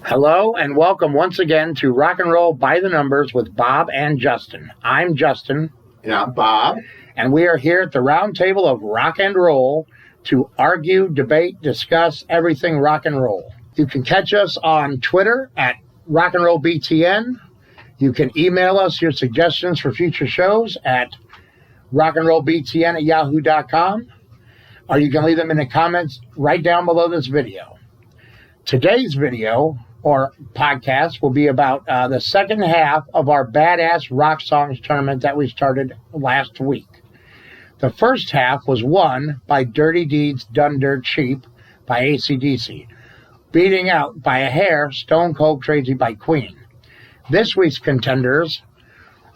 Hello and welcome once again to Rock and Roll by the Numbers with Bob and Justin. I'm Justin. And I'm Bob. And we are here at the round table of rock and roll to argue, debate, discuss everything rock and roll. You can catch us on Twitter at Rock and Roll BTN. You can email us your suggestions for future shows at rockandrollbtn@yahoo.com, or you can leave them in the comments right down below this video. Today's video or podcast will be about the second half of our Badass Rock Songs tournament that we started last week. The first half was won by Dirty Deeds Done Dirt Cheap by AC/DC, beating out by a hair Stone Cold Crazy by Queen. This week's contenders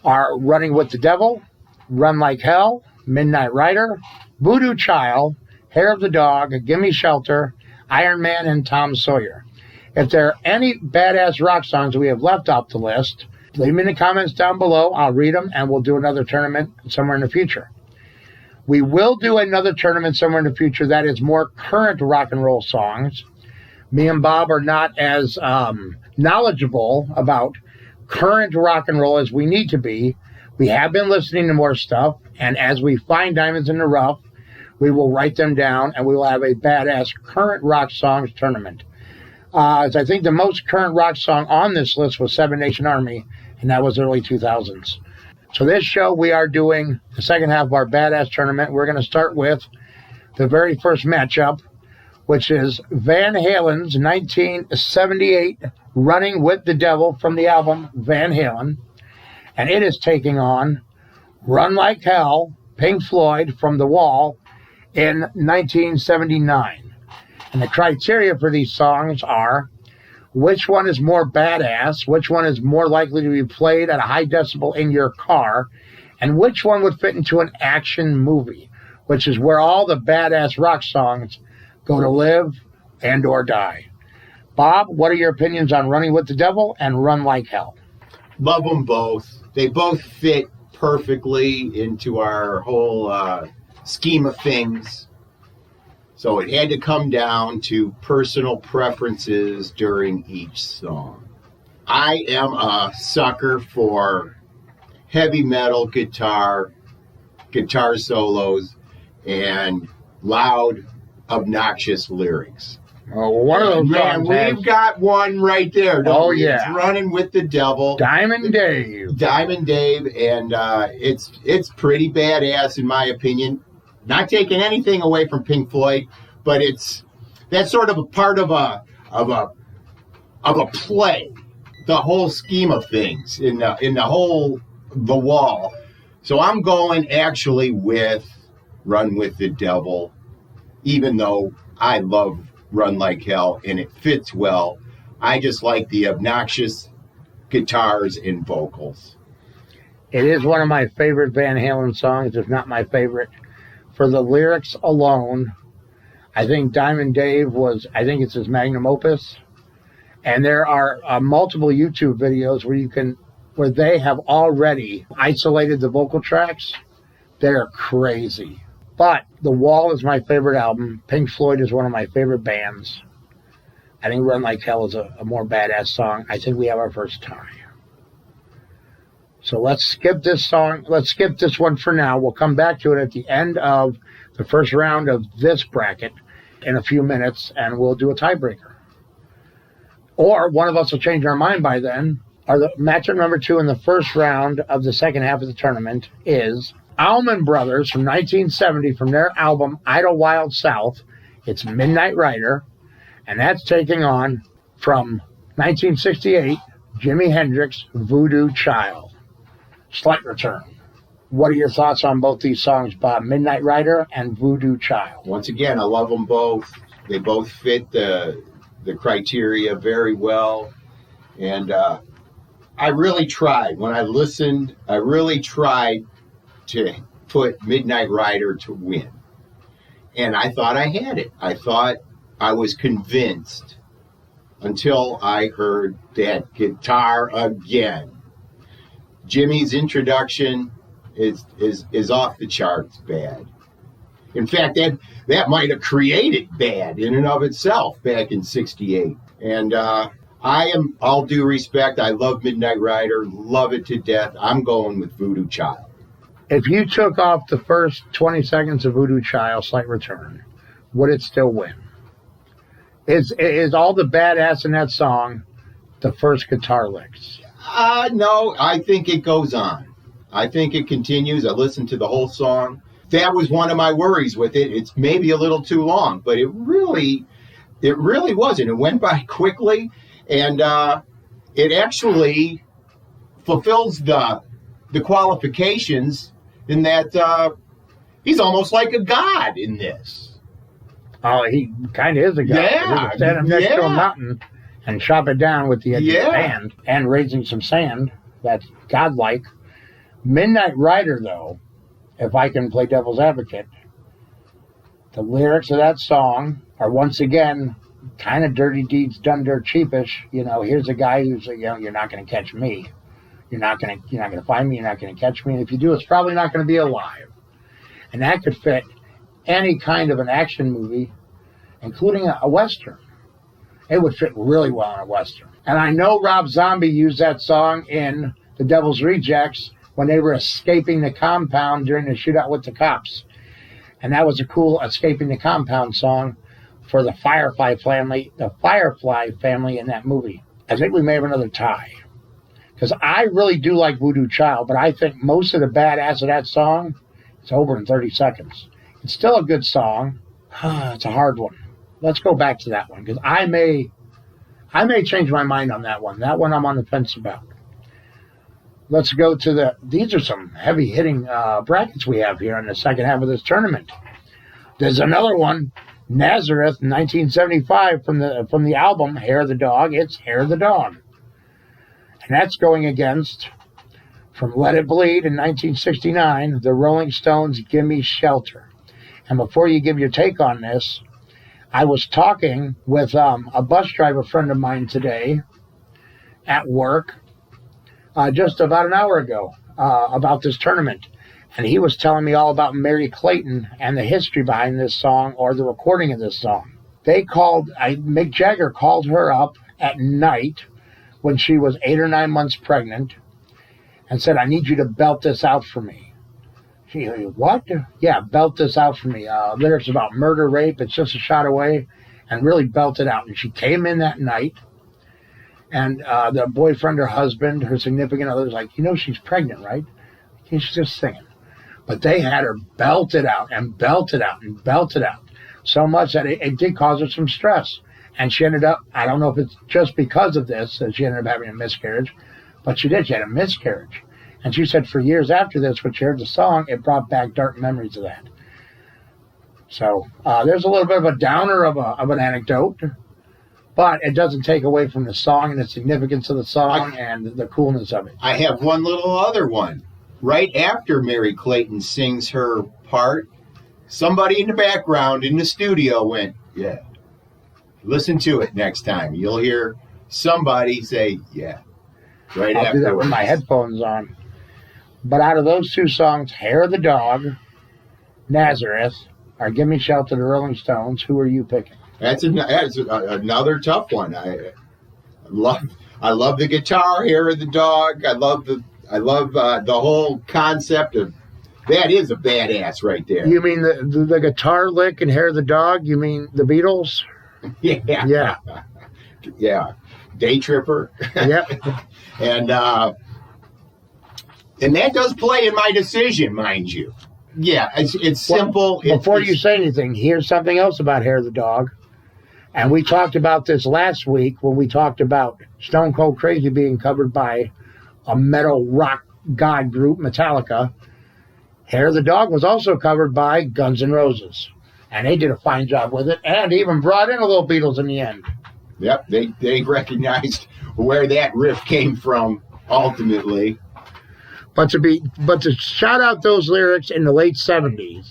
are Running with the Devil, Run Like Hell, Midnight Rider, Voodoo Child, Hair of the Dog, Gimme Shelter, Iron Man, and Tom Sawyer. If there are any badass rock songs we have left off the list, leave them in the comments down below. I'll read them, and we'll do another tournament somewhere in the future. We will do another tournament somewhere in the future that is more current rock and roll songs. Me and Bob are not as knowledgeable about current rock and roll as we need to be. We have been listening to more stuff, and as we find diamonds in the rough, we will write them down, and we will have a badass current rock songs tournament. As I think the most current rock song on this list was Seven Nation Army, and that was early 2000s. So this show, we are doing the second half of our Badass tournament. We're going to start with the very first matchup, which is Van Halen's 1978 Running with the Devil from the album Van Halen. And it is taking on Run Like Hell, Pink Floyd from The Wall in 1979. And the criteria for these songs are which one is more badass, which one is more likely to be played at a high decibel in your car, and which one would fit into an action movie, which is where all the badass rock songs go to live and or die. Bob, what are your opinions on Running with the Devil and Run Like Hell? Love them both. They both fit perfectly into our whole scheme of things. So it had to come down to personal preferences during each song. I am a sucker for heavy metal guitar solos, and loud, obnoxious lyrics. Oh, one of those songs we've got one right there. Oh, yeah. It's Running with the Devil. Diamond Dave, and it's pretty badass in my opinion. Not taking anything away from Pink Floyd, but that's sort of a part of a play, the whole scheme of things in the Wall. So I'm going actually with Run with the Devil, even though I love Run Like Hell and it fits well. I just like the obnoxious guitars and vocals. It is one of my favorite Van Halen songs, if not my favorite. For the lyrics alone, I think Diamond Dave it's his magnum opus. And there are multiple YouTube videos where they have already isolated the vocal tracks. They're crazy. But The Wall is my favorite album. Pink Floyd is one of my favorite bands. I think Run Like Hell is a more badass song. I think we have our first tie. So let's skip this song. Let's skip this one for now. We'll come back to it at the end of the first round of this bracket in a few minutes, and we'll do a tiebreaker. Or one of us will change our mind by then. The matchup number 2 in the first round of the second half of the tournament is Allman Brothers from 1970 from their album Idlewild South. It's Midnight Rider, and that's taking on from 1968 Jimi Hendrix Voodoo Child. Slight return. What are your thoughts on both these songs, Bob? Midnight Rider and Voodoo Child. Once again, I love them both. They both fit the criteria very well. And I really tried. When I listened, I really tried to put Midnight Rider to win. And I thought I had it. I thought I was convinced until I heard that guitar again. Jimmy's introduction is off the charts bad. In fact, that might have created Bad in and of itself back in '68. And I am, all due respect, I love Midnight Rider, love it to death. I'm going with Voodoo Child. If you took off the first 20 seconds of Voodoo Child, Slight Return, would it still win? Is all the badass in that song the first guitar licks? No, I think it goes on. I think it continues. I listened to the whole song. That was one of my worries with it. It's maybe a little too long, but it really wasn't. It went by quickly, and it actually fulfills the qualifications in that he's almost like a god in this. Oh, he kind of is a god. Yeah, Stand him next to a mountain and chop it down with the edge of the hand and raising some sand. That's godlike. Midnight Rider, though, if I can play devil's advocate, the lyrics of that song are once again kind of dirty deeds done dirt cheapish. You know, here's a guy who's, you know, you're not going to catch me. You're not going to find me. You're not going to catch me. And if you do, it's probably not going to be alive. And that could fit any kind of an action movie, including a Western. It would fit really well in a Western. And I know Rob Zombie used that song in The Devil's Rejects when they were escaping the compound during the shootout with the cops. And that was a cool escaping the compound song for the Firefly family in that movie. I think we may have another tie. Because I really do like Voodoo Child, but I think most of the badass of that song is over in 30 seconds. It's still a good song. It's a hard one. Let's go back to that one, because I may change my mind on that one. That one I'm on the fence about. Let's go to these are some heavy-hitting brackets we have here in the second half of this tournament. There's another one, Nazareth, 1975, from the album Hair of the Dog. It's Hair of the Dog. And that's going against, from Let It Bleed in 1969, the Rolling Stones' Gimme Shelter. And before you give your take on this, I was talking with a bus driver friend of mine today at work just about an hour ago about this tournament. And he was telling me all about Mary Clayton and the history behind this song, or the recording of this song. Mick Jagger called her up at night when she was 8 or 9 months pregnant and said, I need you to belt this out for me. She, what? Yeah, belt this out for me. Lyrics about murder, rape, it's just a shot away, and really belt it out. And she came in that night, and the boyfriend or husband, her significant other, was like, you know she's pregnant, right? She's just singing. But they had her belt it out and belt it out and belt it out, so much that it did cause her some stress. And she ended up, I don't know if it's just because of this that she ended up having a miscarriage, but she did. She had a miscarriage. And she said for years after this, when she heard the song, it brought back dark memories of that. So there's a little bit of a downer of an anecdote, but it doesn't take away from the song and the significance of the song and the coolness of it. I have one little other one. Right after Mary Clayton sings her part, somebody in the background in the studio went, yeah. Listen to it next time. You'll hear somebody say, yeah. Right after. I'll do that with my headphones on. But out of those two songs, Hair of the Dog, Nazareth, or Gimme Shelter, the Rolling Stones, who are you picking? That's another tough one. I love the guitar, Hair of the Dog. I love the whole concept of that. Is a badass right there. You mean the guitar lick and Hair of the Dog? You mean the Beatles? Yeah. Day Tripper. Yep. And that does play in my decision, mind you. Yeah, it's simple. Before you say anything, here's something else about Hair of the Dog. And we talked about this last week when we talked about Stone Cold Crazy being covered by a metal rock god group, Metallica. Hair of the Dog was also covered by Guns N' Roses. And they did a fine job with it, and even brought in a little Beatles in the end. Yep, they recognized where that riff came from ultimately. But to shout out those lyrics in the late 70s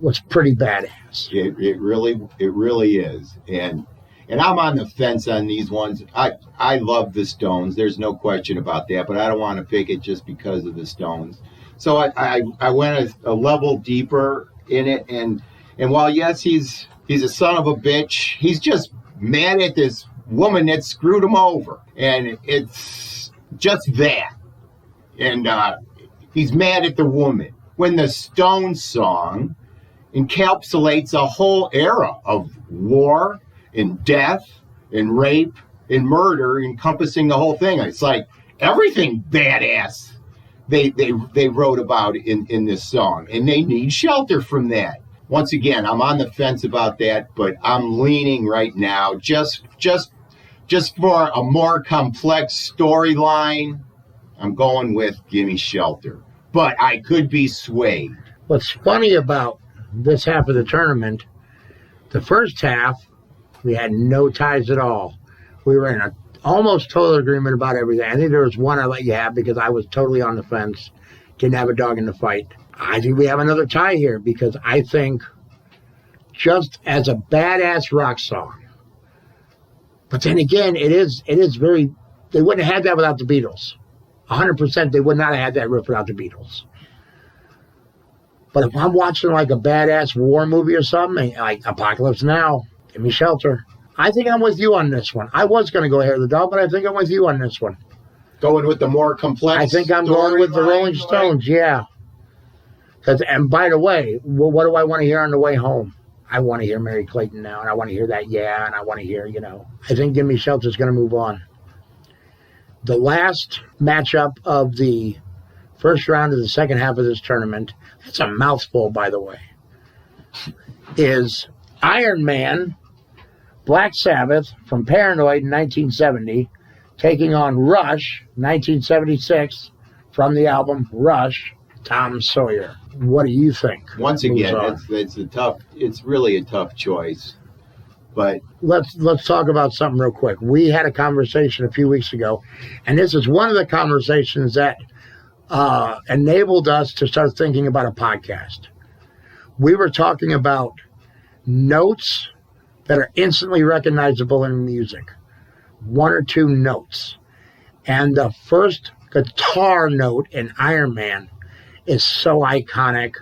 was pretty badass. It really is. And I'm on the fence on these ones. I love the Stones. There's no question about that, but I don't want to pick it just because of the Stones. So I went a level deeper in it, and while yes, he's a son of a bitch, he's just mad at this woman that screwed him over. And it's just that. And he's mad at the woman. When the Stones song encapsulates a whole era of war and death and rape and murder, encompassing the whole thing. It's like everything badass they wrote about in this song, and they need shelter from that. Once again, I'm on the fence about that, but I'm leaning right now just for a more complex storyline. I'm going with Gimme Shelter, but I could be swayed. What's funny about this half of the tournament, the first half, we had no ties at all. We were in a almost total agreement about everything. I think there was one I let you have because I was totally on the fence. Didn't have a dog in the fight. I think we have another tie here because I think just as a badass rock song, but then again, it is very, they wouldn't have had that without the Beatles. 100% they would not have had that riff without the Beatles. But if I'm watching like a badass war movie or something, like Apocalypse Now, Give Me Shelter, I think I'm with you on this one. I was going to go Hair of the Dog, but I think I'm with you on this one. Going with the more complex. I think I'm going with the Rolling Stones, yeah. And by the way, what do I want to hear on the way home? I want to hear Mary Clayton now, and I want to hear that, yeah, and I want to hear, I think Give Me Shelter is going to move on. The last matchup of the first round of the second half of this tournament, that's a mouthful, by the way, is Iron Man, Black Sabbath from Paranoid in 1970, taking on Rush, 1976, from the album Rush, Tom Sawyer. What do you think? Once again, it's really a tough choice. But let's talk about something real quick. We had a conversation a few weeks ago, and this is one of the conversations that enabled us to start thinking about a podcast. We were talking about notes that are instantly recognizable in music. One or two notes. And the first guitar note in Iron Man is so iconic,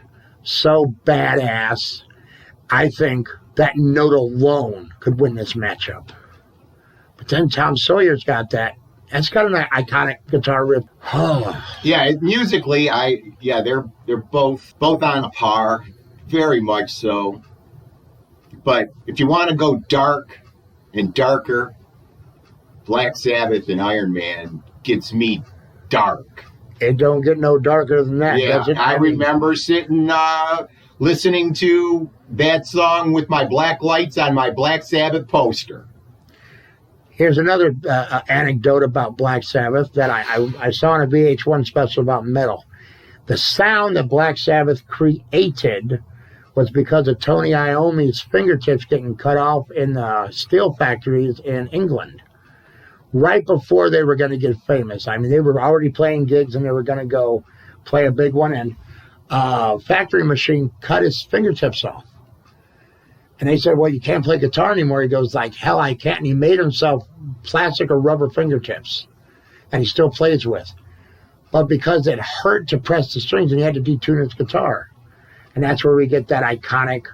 so badass. I think that note alone could win this matchup. But then Tom Sawyer's got that. That's got an iconic guitar riff. Yeah, musically, they're both on a par, very much so. But if you want to go dark and darker, Black Sabbath and Iron Man gets me dark. It don't get no darker than that, does it? I remember sitting, listening to that song with my black lights on my Black Sabbath poster. Here's another anecdote about Black Sabbath that I saw in a VH1 special about metal. The sound that Black Sabbath created was because of Tony Iommi's fingertips getting cut off in the steel factories in England right before they were going to get famous. I mean, they were already playing gigs and they were going to go play a big one, and factory machine cut his fingertips off. And they said, well, you can't play guitar anymore. He goes, like, hell, I can't. And he made himself plastic or rubber fingertips, and he still plays with. But because it hurt to press the strings, and he had to detune his guitar. And that's where we get that iconic,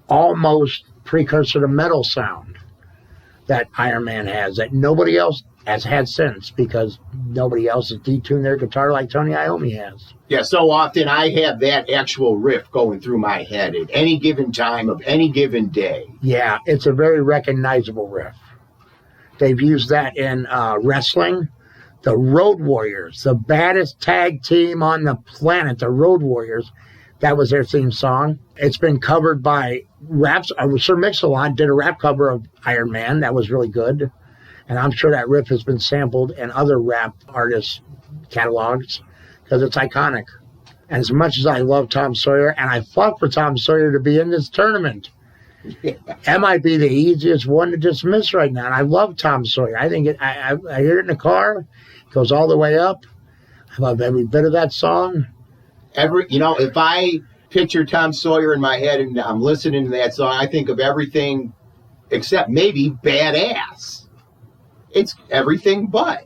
almost precursor to metal sound that Iron Man has, that nobody else has had since, because nobody else has detuned their guitar like Tony Iommi has. Yeah, so often I have that actual riff going through my head at any given time of any given day. Yeah, it's a very recognizable riff. They've used that in wrestling. The Road Warriors, the baddest tag team on the planet, the Road Warriors, that was their theme song. It's been covered by raps. Sir Mix-a-Lot did a rap cover of Iron Man. That was really good. And I'm sure that riff has been sampled in other rap artists' catalogs because it's iconic. And as much as I love Tom Sawyer, and I fought for Tom Sawyer to be in this tournament, that might be the easiest one to dismiss right now. And I love Tom Sawyer. I think I hear it in the car. It goes all the way up. I love every bit of that song. If I picture Tom Sawyer in my head and I'm listening to that song, I think of everything except maybe badass. It's everything but.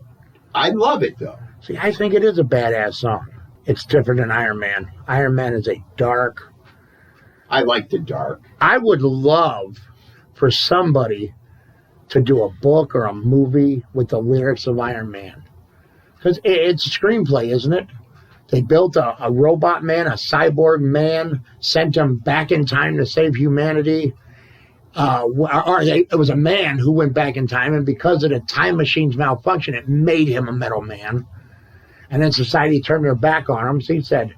I love it, though. See, I think it is a badass song. It's different than Iron Man. Iron Man is a dark. I like the dark. I would love for somebody to do a book or a movie with the lyrics of Iron Man. Because it's a screenplay, isn't it? They built a robot man, a cyborg man, sent him back in time to save humanity. It was a man who went back in time, and because of the time machine's malfunction, it made him a metal man. And then society turned their back on him, so he said,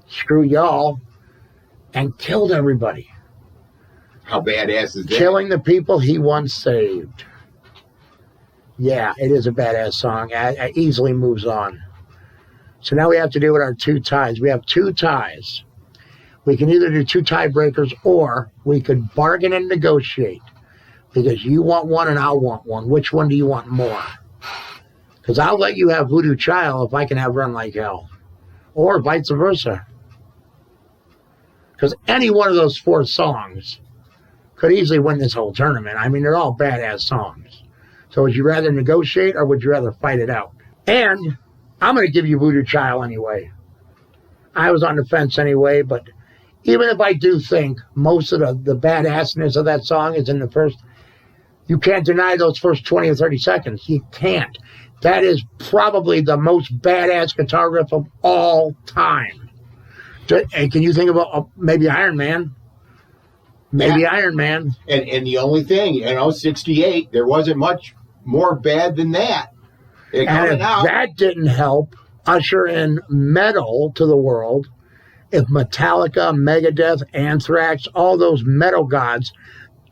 screw y'all, and killed everybody. How badass is that? Killing the people he once saved. Yeah, it is a badass song. It easily moves on. So now we have to do with our 2 ties. We have 2 ties. We can either do 2 tiebreakers, or we could bargain and negotiate. Because you want one and I'll want one. Which one do you want more? Because I'll let you have Voodoo Child if I can have Run Like Hell. Or vice versa. Because any one of those 4 songs could easily win this whole tournament. I mean, they're all badass songs. So would you rather negotiate or would you rather fight it out? And I'm going to give you Voodoo Child anyway. I was on the fence anyway, but even if I do think most of the badassness of that song is in the first, you can't deny those first 20 or 30 seconds. You can't. That is probably the most badass guitar riff of all time. And can you think about maybe Iron Man? Maybe yeah. Iron Man. And the only thing, 68, there wasn't much more bad than that. And if that didn't help usher in metal to the world, if Metallica, Megadeth, Anthrax, all those metal gods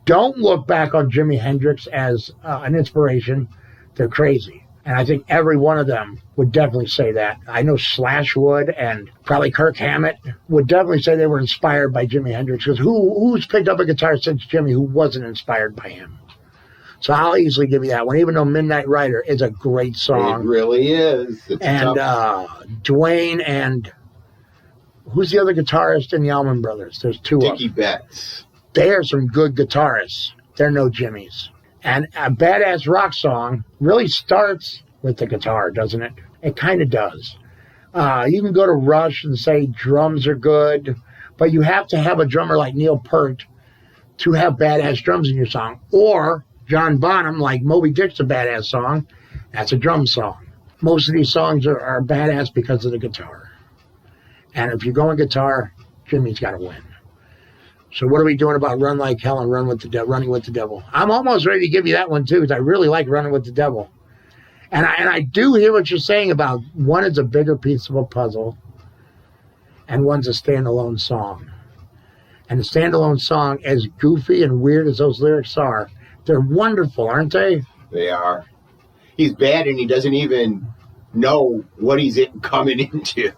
don't look back on Jimi Hendrix as an inspiration, they're crazy. And I think every one of them would definitely say that. I know Slash would, and probably Kirk Hammett would definitely say they were inspired by Jimi Hendrix. Because who's picked up a guitar since Jimi who wasn't inspired by him? So I'll easily give you that one, even though Midnight Rider is a great song. It really is. And Dwayne and who's the other guitarist in the Allman Brothers? There's 2 of them. Dickie Betts. They are some good guitarists. They're no Jimmys. And a badass rock song really starts with the guitar, doesn't it? It kind of does. You can go to Rush and say drums are good, but you have to have a drummer like Neil Peart to have badass drums in your song. Or John Bonham, like Moby Dick's a badass song. That's a drum song. Most of these songs are badass because of the guitar. And if you're going guitar, Jimmy's got to win. So what are we doing about Run Like Hell and Running with the Devil? I'm almost ready to give you that one too, because I really like Running with the Devil. And I do hear what you're saying about one is a bigger piece of a puzzle and one's a standalone song. And the standalone song, as goofy and weird as those lyrics are, they're wonderful, aren't they? They are. He's bad and he doesn't even know what he's coming into.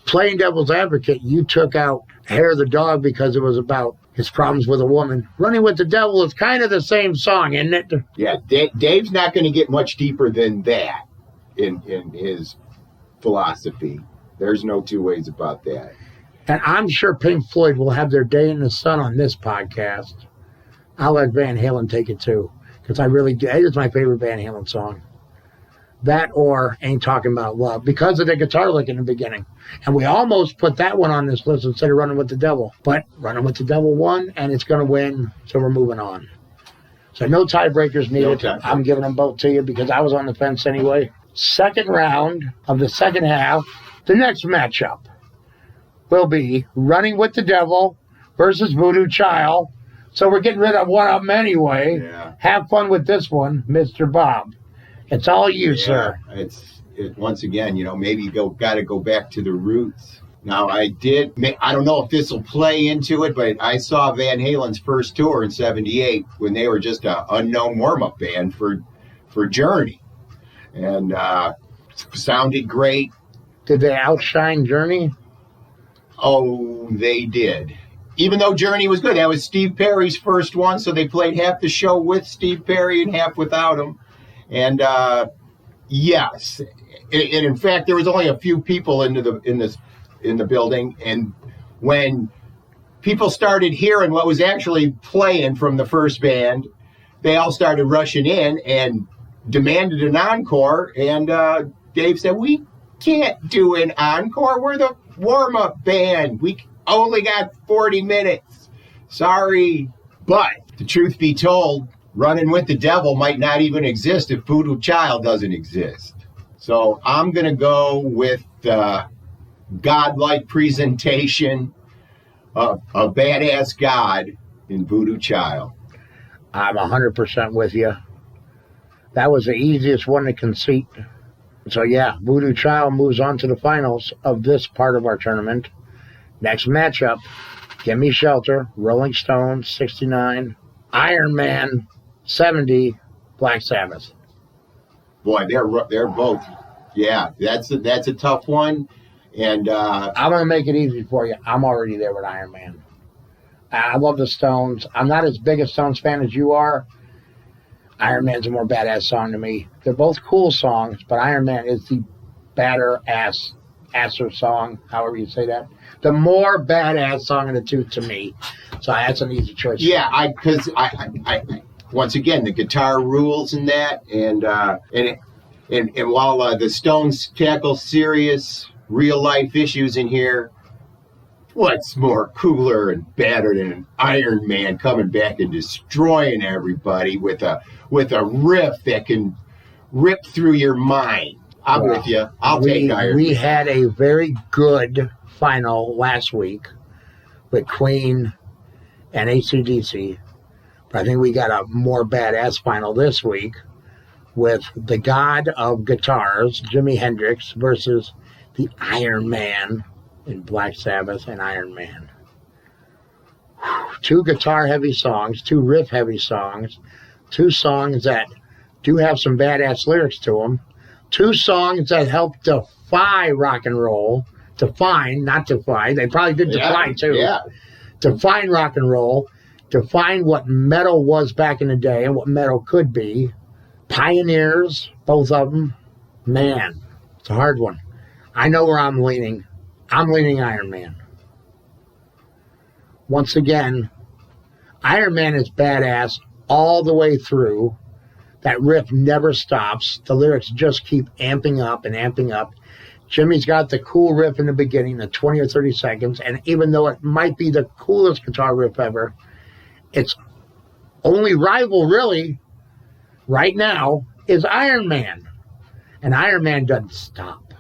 Playing devil's advocate, you took out Hair of the Dog because it was about his problems with a woman. Running with the Devil is kind of the same song, isn't it? Yeah, Dave's not going to get much deeper than that in his philosophy. There's no 2 ways about that. And I'm sure Pink Floyd will have their day in the sun on this podcast. I'll let Van Halen take it too, because I really do. It is my favorite Van Halen song. That or Ain't Talking About Love, because of the guitar lick in the beginning. And we almost put that one on this list instead of Running with the Devil. But Running with the Devil won, and it's going to win, so we're moving on. So no tiebreakers needed. No I'm giving them both to you because I was on the fence anyway. Second round of the second half, the next matchup will be Running with the Devil versus Voodoo Child. So we're getting rid of one of them anyway. Yeah. Have fun with this one, Mr. Bob. It's all you, sir. Once again, maybe you got to go back to the roots. Now, I don't know if this will play into it, but I saw Van Halen's first tour in '78 when they were just an unknown warm-up band for Journey. And sounded great. Did they outshine Journey? Oh, they did. Even though Journey was good. That was Steve Perry's first one, so they played half the show with Steve Perry and half without him. And yes, and in fact, there was only a few people in the building, and when people started hearing what was actually playing from the first band, they all started rushing in and demanded an encore. And Dave said, "We can't do an encore. We're the warm-up band. We only got 40 minutes. Sorry." But the truth be told, Running with the Devil might not even exist if Voodoo Child doesn't exist. So I'm going to go with the godlike presentation of a badass God in Voodoo Child. I'm 100% with you. That was the easiest one to conceit. So yeah, Voodoo Child moves on to the finals of this part of our tournament. Next matchup, Gimme Shelter, Rolling Stones, 69, Iron Man, 70, Black Sabbath. Boy, they're both. Yeah, that's a tough one. And I'm going to make it easy for you. I'm already there with Iron Man. I love the Stones. I'm not as big a Stones fan as you are. Iron Man's a more badass song to me. They're both cool songs, but Iron Man is the asser song, however you say that. The more badass song of the two to me. So that's an easy choice. Yeah, because I once again, the guitar rules in that, and while the Stones tackle serious real life issues in here, what's more cooler and badder than an Iron Man coming back and destroying everybody with a riff that can rip through your mind? I'm with you. I'll take Iron Man. We had a very good final last week with Queen and AC/DC. But I think we got a more badass final this week with the god of guitars, Jimi Hendrix, versus the Iron Man in Black Sabbath and Iron Man. Two guitar-heavy songs, two riff-heavy songs, two songs that do have some badass lyrics to them, two songs that help defy rock and roll, define, not defy, they probably did define too, define rock and roll, define what metal was back in the day and what metal could be, pioneers, both of them. Man, it's a hard one. I know where I'm leaning. I'm leaning Iron Man. Once again, Iron Man is badass all the way through. That riff never stops. The lyrics just keep amping up and amping up. Jimmy's got the cool riff in the beginning, the 20 or 30 seconds, and even though it might be the coolest guitar riff ever, its only rival really right now is Iron Man. And Iron Man doesn't stop.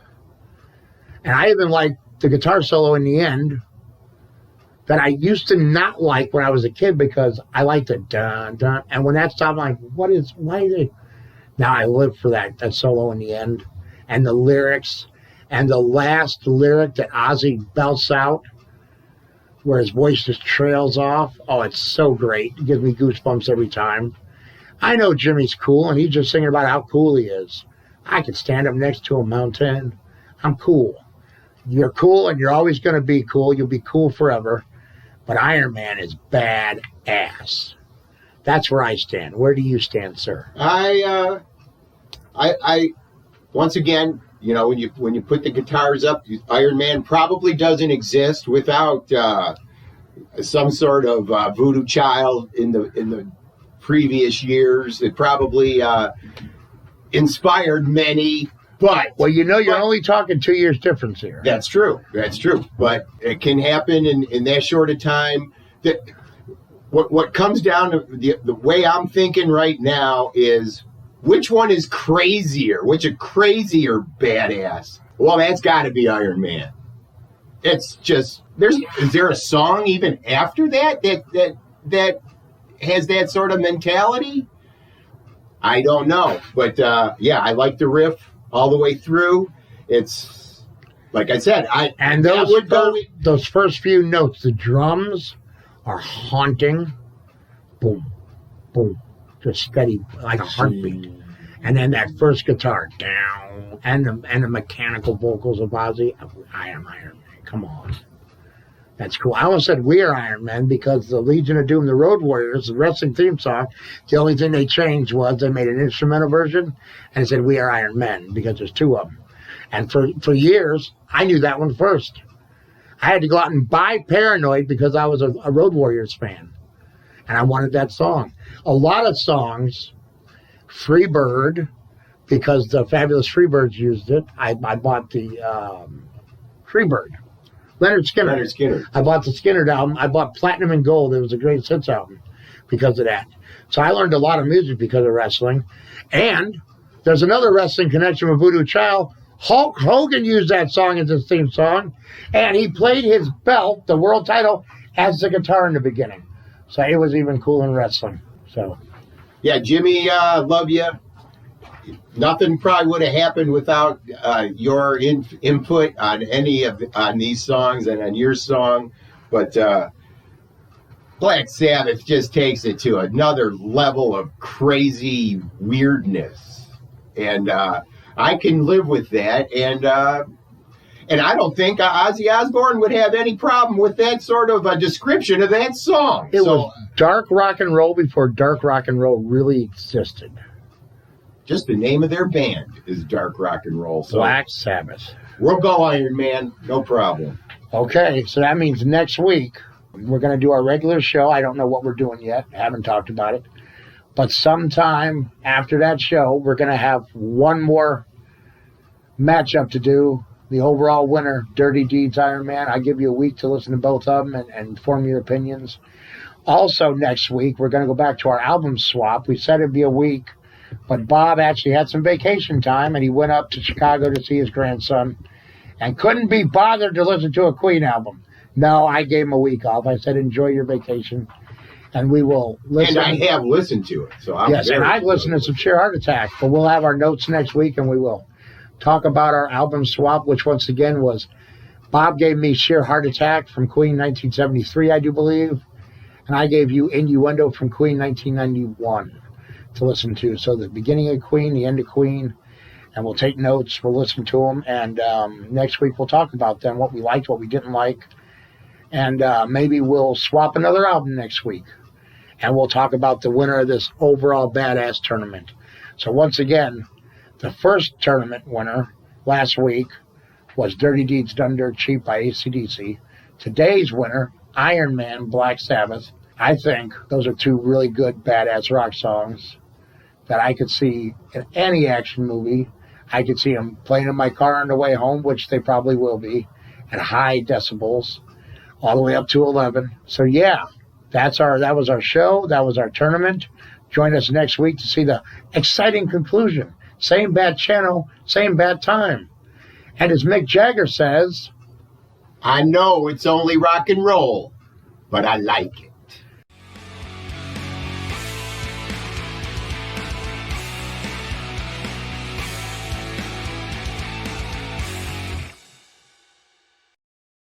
And I even like the guitar solo in the end that I used to not like when I was a kid because I liked the dun dun. And when that stopped, I'm like, now I live for that solo in the end. And the lyrics, and the last lyric that Ozzy belts out, where his voice just trails off. Oh, it's so great. It gives me goosebumps every time. I know Jimmy's cool, and he's just singing about how cool he is. I could stand up next to a mountain. I'm cool. You're cool, and you're always going to be cool. You'll be cool forever. But Iron Man is badass. That's where I stand. Where do you stand, sir? I once again, you know, when you put the guitars up, Iron Man probably doesn't exist without some sort of Voodoo Child in the previous years. It probably inspired many. But well, you know, you're only talking 2 years difference here. That's true. That's true. But it can happen in that short a time. That what comes down to the way I'm thinking right now is which one is crazier? Which a crazier badass? Well, that's got to be Iron Man. It's just is there a song even after that has that sort of mentality? I don't know, but yeah, I like the riff all the way through. It's like I said, those first few notes, the drums are haunting. Boom, boom, just steady like a heartbeat. And then that first guitar down, and the mechanical vocals of Ozzy. I am Iron Man. Come on. That's cool. I almost said We Are Iron Men because the Legion of Doom, the Road Warriors, the wrestling theme song, the only thing they changed was they made an instrumental version and it said We Are Iron Men because there's two of them. And for years, I knew that one first. I had to go out and buy Paranoid because I was a Road Warriors fan. And I wanted that song. A lot of songs, Freebird, because the Fabulous Freebirds used it. I bought the Freebird. Leonard Skinner. I bought the Skinner album. I bought Platinum and Gold. It was a great hits album. because of that. So I learned a lot of music because of wrestling. And there's another wrestling connection with Voodoo Child. Hulk Hogan used that song as his theme song, and he played his belt, the world title, as the guitar in the beginning. So it was even cool in wrestling. So, yeah, Jimmy, love you. Nothing probably would have happened without your input on these songs and on your song. But Black Sabbath just takes it to another level of crazy weirdness, and I can live with that. And I don't think Ozzy Osbourne would have any problem with that sort of a description of that song. It was dark rock and roll before dark rock and roll really existed. Just the name of their band is dark rock and roll. So Black Sabbath. We'll go Iron Man, no problem. Okay, so that means next week we're going to do our regular show. I don't know what we're doing yet. I haven't talked about it. But sometime after that show, we're going to have one more matchup to do. The overall winner, Dirty Deeds Iron Man. I give you a week to listen to both of them and form your opinions. Also, next week, we're going to go back to our album swap. We said it'd be a week, but Bob actually had some vacation time, and he went up to Chicago to see his grandson and couldn't be bothered to listen to a Queen album. No, I gave him a week off. I said, enjoy your vacation, and we will listen. And I have listened to it. So yes, and I've listened to some Sheer Heart Attack, but we'll have our notes next week, and we will talk about our album swap, which once again was Bob gave me Sheer Heart Attack from Queen 1973, I do believe, and I gave you Innuendo from Queen 1991 to listen to. So the beginning of Queen, the end of Queen, and we'll take notes, we'll listen to them, and next week we'll talk about them, what we liked, what we didn't like, and maybe we'll swap another album next week, and we'll talk about the winner of this overall Badass tournament. So once again, the first tournament winner last week was Dirty Deeds Done Dirt Cheap by AC/DC. Today's winner, Iron Man, Black Sabbath. I think those are two really good badass rock songs that I could see in any action movie. I could see them playing in my car on the way home, which they probably will be, at high decibels, all the way up to 11. So yeah, that was our show. That was our tournament. Join us next week to see the exciting conclusion. Same bad channel, same bad time. And as Mick Jagger says, I know it's only rock and roll, but I like it.